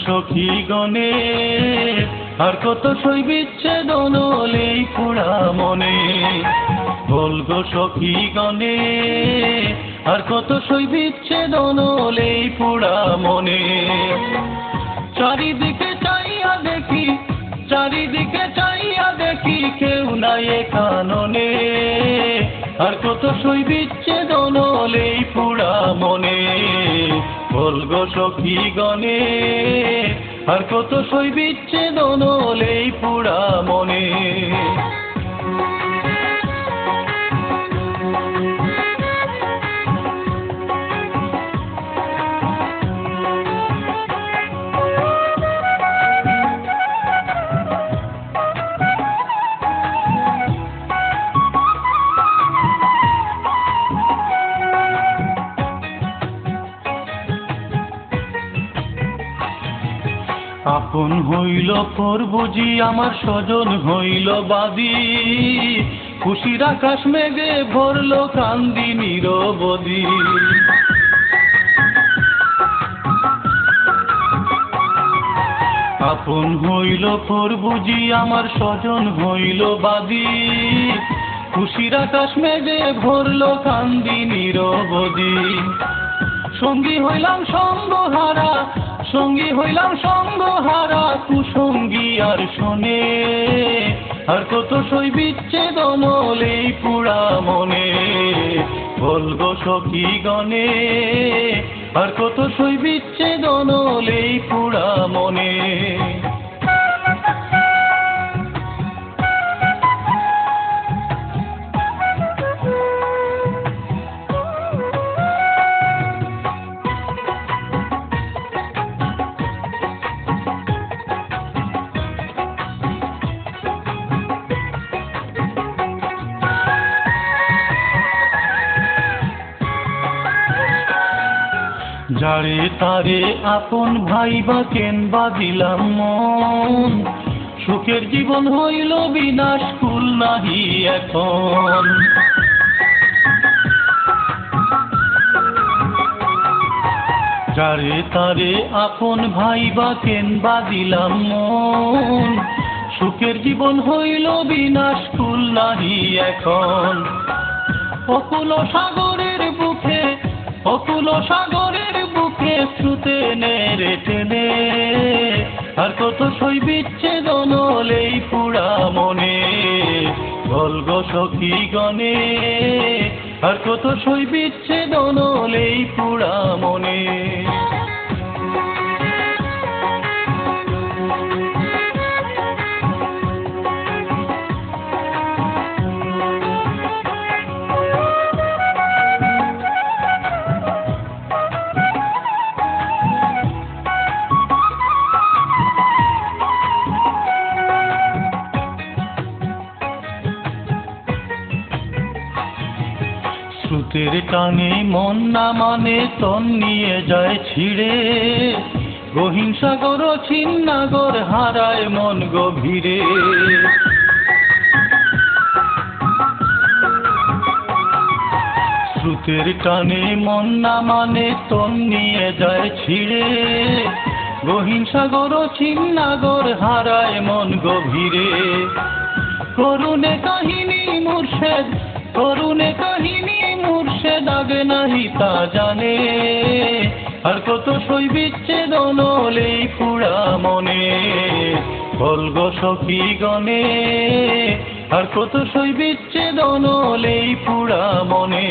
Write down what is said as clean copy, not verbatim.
সখী গণে আর কত সই বিচ্ছেদন হলেই পোড়া মনে। বলগো সখী গণে আর কত সই বিচ্ছেদন হলেই পোড়া মনে। চারিদিকে চাইয়া দেখি, চারিদিকে চাইয়া দেখি কেউ নাই কাননে। আর কত সই বিচ্ছেদন হলেই পোড়া মনে। বলগো সখী গণে আর কত সই বিচ্ছেদন হলেই পোড়া মনে। আপন হইল পর বুঝি আমার স্বজন হইল বাদী। খুশির আকাশ মেঘে ভরল কান্দি নিরবধি। আপন হইল পর বুঝি আমার স্বজন হইল বাদী। খুশির আকাশ মেঘে ভরল কান্দি নিরবধি। সঙ্গী হইলাম সঙ্গহারা, সঙ্গী হইলাম সঙ্গহারা, কুসঙ্গী আর শোনে। আর কত সই বিচ্ছেদন হলেই পোড়া মনে। বলগো সখী গণে আর কত সই বিচ্ছেদন হলেই পোড়া মনে। যারে তারে আপন ভাইবা কেন বাঁধিলাম মন। সুখের জীবন হইল বিনাশ, কুল নাহি এখন। যারে তারে আপন ভাইবা কেন বাঁধিলাম মন। সুখের জীবন হইল বিনাশ, কুল নাহি এখন। অকুল সাগরের বুকে, অকুল সাগরের বুকে স্রোতে নেড়ে টেনে। আর কত সই বিচ্ছেদন হলেই পোড়া মনে। বলগো সখী গণে আর কত সই বিচ্ছেদন হলেই পোড়া মনে। স্রোতের টানে মন না মানে তন নিয়ে যায় ছিঁড়ে। গহীন সাগর ছিন্নাগর হারায় মন গভীরে। স্রোতের টানে মন না মানে তন নিয়ে যায় ছিঁড়ে। গহীন সাগর ছিন্নাগর হারায় মন গভীরে। করুণে কাহিনী মুর্শেদ, করুণে কাহিনী মুর্শেদ আগে নাহি তা জানে। আর কত সই বিচ্ছেদন হলেই পোড়া মনে। বলগো সখী গণে আর কত সই বিচ্ছেদন হলেই পোড়া মনে।